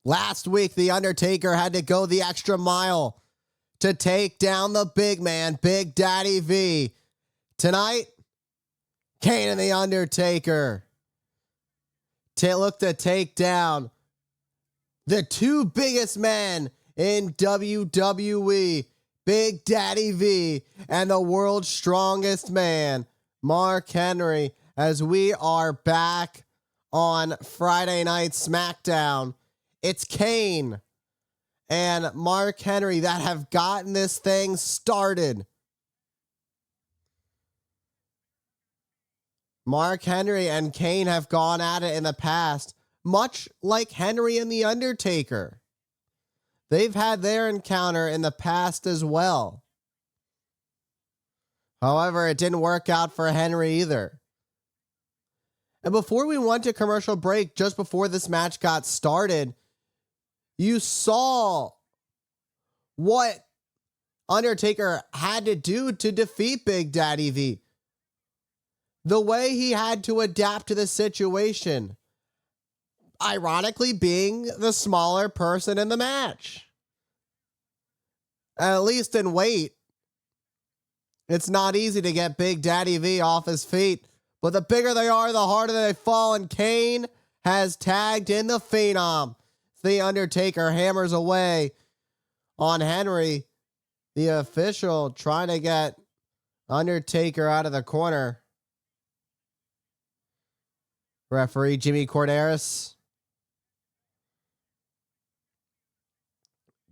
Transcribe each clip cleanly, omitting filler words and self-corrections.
Last week, The Undertaker had to go the extra mile to take down the big man, Big Daddy V. Tonight, Kane and The Undertaker look to take down the two biggest men in WWE, Big Daddy V and the world's strongest man, Mark Henry, as we are back on Friday Night SmackDown. It's Kane and Mark Henry that have gotten this thing started. Mark Henry and Kane have gone at it in the past, much like Henry and The Undertaker. They've had their encounter in the past as well. However, it didn't work out for Henry either. And before we went to commercial break, just before this match got started, you saw what Undertaker had to do to defeat Big Daddy V. The way he had to adapt to the situation. Ironically, being the smaller person in the match. At least in weight. It's not easy to get Big Daddy V off his feet. But the bigger they are, the harder they fall. And Kane has tagged in the Phenom. The Undertaker hammers away on Henry. The official trying to get Undertaker out of the corner. Referee Jimmy Corderas.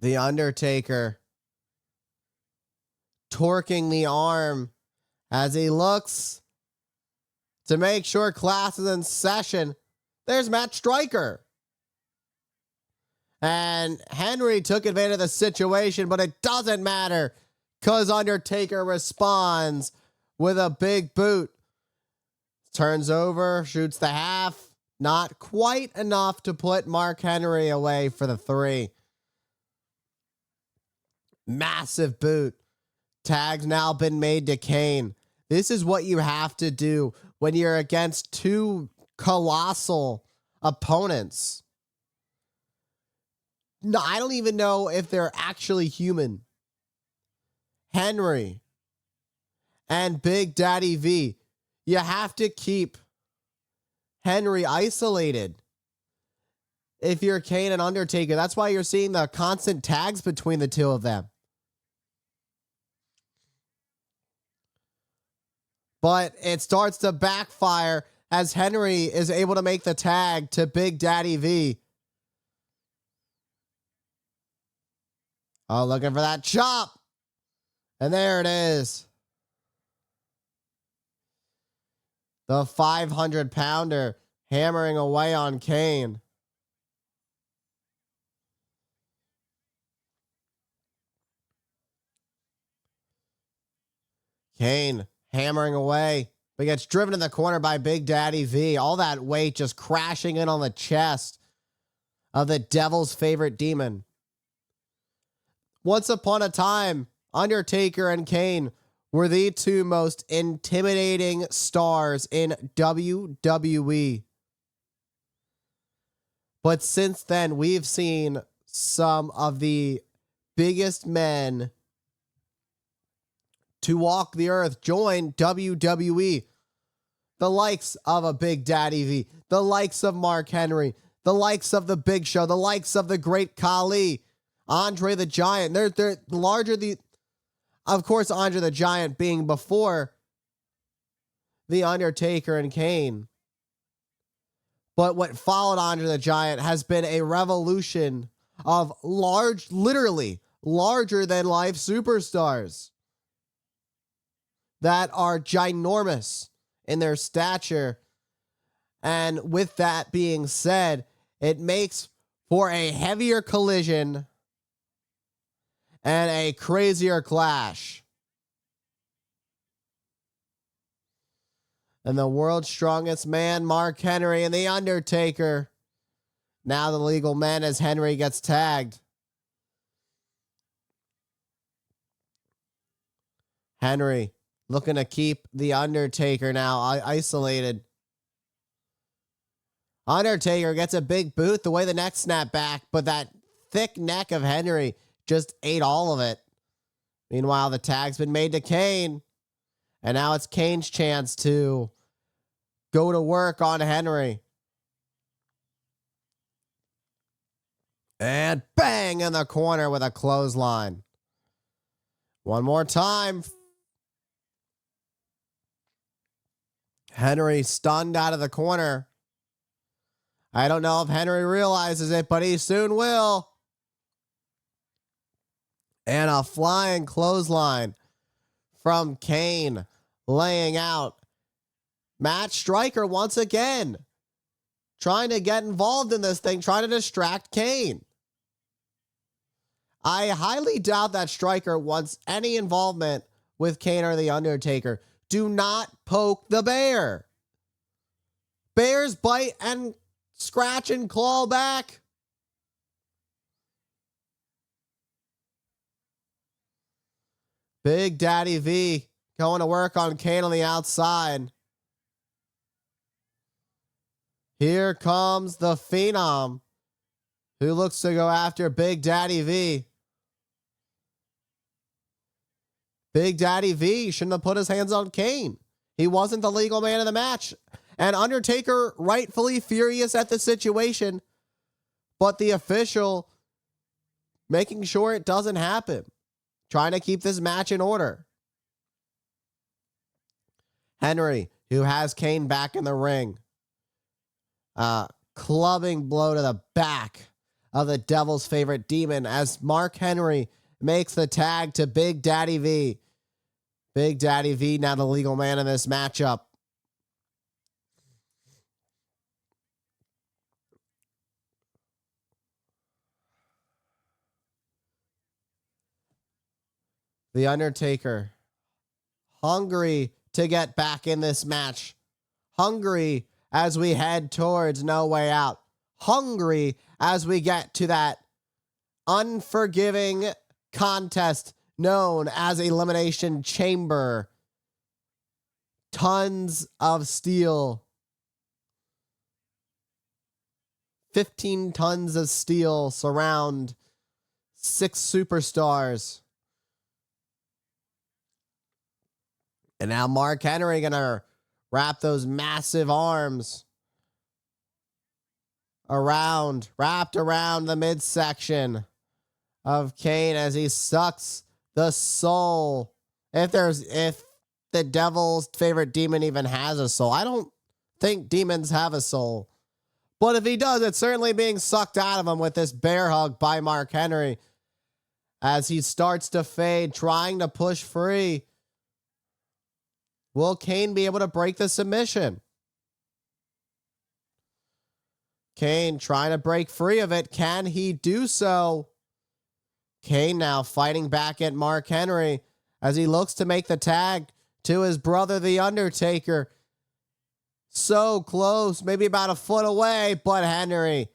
The Undertaker torquing the arm as he looks to make sure class is in session. There's Matt Striker. And Henry took advantage of the situation, but it doesn't matter because Undertaker responds with a big boot. Turns over, shoots the half. Not quite enough to put Mark Henry away for the 3. Massive boot. Tag's now been made to Kane. This is what you have to do when you're against two colossal opponents. No, I don't even know if they're actually human. Henry and Big Daddy V. You have to keep Henry isolated. If you're Kane and Undertaker, that's why you're seeing the constant tags between the two of them. But it starts to backfire as Henry is able to make the tag to Big Daddy V. Oh, looking for that chop. And there it is. The 500-pounder hammering away on Kane. Kane hammering away, but gets driven in the corner by Big Daddy V. All that weight just crashing in on the chest of the devil's favorite demon. Once upon a time, Undertaker and Kane were the two most intimidating stars in WWE. But since then, we've seen some of the biggest men to walk the earth join WWE. The likes of a Big Daddy V, the likes of Mark Henry, the likes of the Big Show, the likes of the Great Khali, Andre the Giant. They're larger. Of course, Andre the Giant being before The Undertaker and Kane. But what followed Andre the Giant has been a revolution of literally larger than life superstars that are ginormous in their stature. And with that being said, it makes for a heavier collision and a crazier clash. And the world's strongest man, Mark Henry, and The Undertaker. Now the legal men as Henry gets tagged. Henry looking to keep The Undertaker now isolated. Undertaker gets a big boot the way the neck snapped back, but that thick neck of Henry just ate all of it. Meanwhile, the tag's been made to Kane, and now it's Kane's chance to go to work on Henry. And bang in the corner with a clothesline. One more time. Henry stunned out of the corner. I don't know if Henry realizes it, but he soon will. And a flying clothesline from Kane, laying out Matt Striker once again, trying to get involved in this thing, trying to distract Kane. I highly doubt that Striker wants any involvement with Kane or The Undertaker. Do not poke the bear. Bears bite and scratch and claw back. Big Daddy V going to work on Kane on the outside. Here comes the Phenom, who looks to go after Big Daddy V. Big Daddy V shouldn't have put his hands on Kane. He wasn't the legal man of the match. And Undertaker rightfully furious at the situation, but the official making sure it doesn't happen, trying to keep this match in order. Henry, who has Kane back in the ring. Clubbing blow to the back of the Devil's favorite demon as Mark Henry makes the tag to Big Daddy V. Big Daddy V now the legal man in this matchup. The Undertaker, hungry to get back in this match. Hungry as we head towards No Way Out. Hungry as we get to that unforgiving contest known as Elimination Chamber. Tons of steel. 15 tons of steel surround 6 superstars. And now Mark Henry gonna wrap those massive arms wrapped around the midsection of Kane as he sucks the soul. If the Devil's favorite demon even has a soul. I don't think demons have a soul. But if he does, it's certainly being sucked out of him with this bear hug by Mark Henry as he starts to fade, trying to push free. Will Kane be able to break the submission? Kane trying to break free of it. Can he do so? Kane now fighting back at Mark Henry as he looks to make the tag to his brother, The Undertaker. So close, maybe about a foot away, but Henry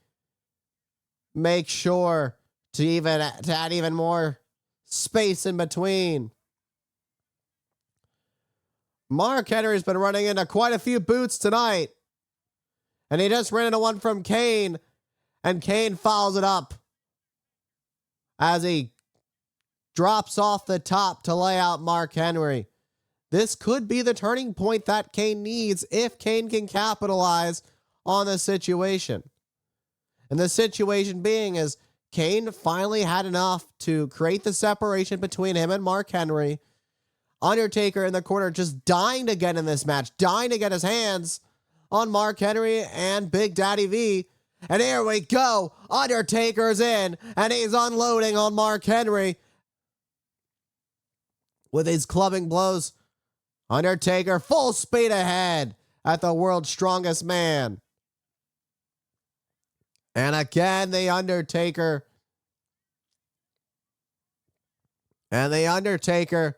makes sure to add even more space in between. Mark Henry's been running into quite a few boots tonight. And he just ran into one from Kane. And Kane follows it up as he drops off the top to lay out Mark Henry. This could be the turning point that Kane needs if Kane can capitalize on the situation. And the situation being is Kane finally had enough to create the separation between him and Mark Henry. Undertaker in the corner just dying to get in this match, dying to get his hands on Mark Henry and Big Daddy V. And here we go. Undertaker's in, and he's unloading on Mark Henry with his clubbing blows. Undertaker full speed ahead at the world's strongest man. And again, the Undertaker. And the Undertaker.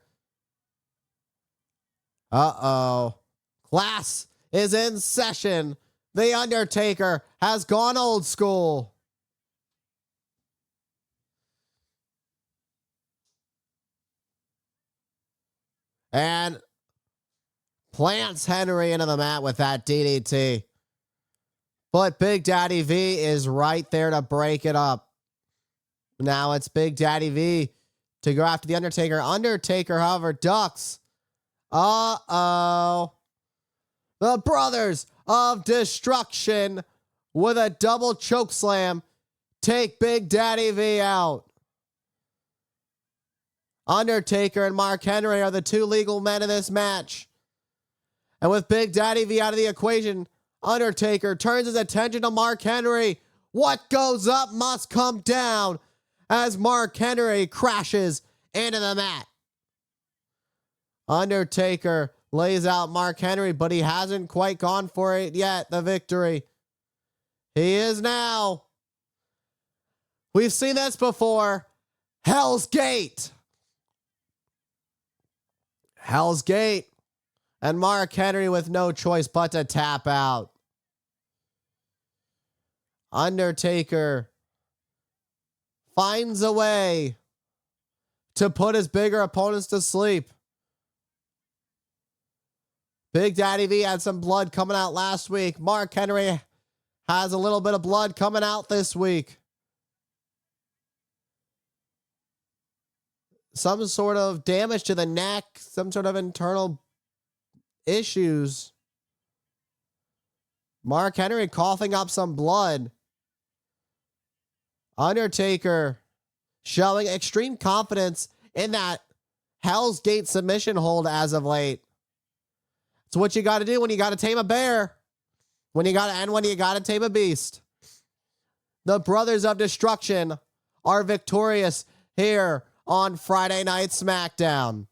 Uh-oh. Class is in session. The Undertaker has gone old school. And plants Henry into the mat with that DDT. But Big Daddy V is right there to break it up. Now it's Big Daddy V to go after The Undertaker. Undertaker, however, ducks. Uh-oh. The Brothers of Destruction with a double choke slam take Big Daddy V out. Undertaker and Mark Henry are the two legal men in this match. And with Big Daddy V out of the equation, Undertaker turns his attention to Mark Henry. What goes up must come down as Mark Henry crashes into the mat. Undertaker lays out Mark Henry, but he hasn't quite gone for it yet, the victory. He is now. We've seen this before. Hell's Gate. Hell's Gate. And Mark Henry with no choice but to tap out. Undertaker finds a way to put his bigger opponents to sleep. Big Daddy V had some blood coming out last week. Mark Henry has a little bit of blood coming out this week. Some sort of damage to the neck, some sort of internal issues. Mark Henry coughing up some blood. Undertaker showing extreme confidence in that Hell's Gate submission hold as of late. It's what you got to do when you got to tame a bear. When you got to tame a beast. The Brothers of Destruction are victorious here on Friday Night SmackDown.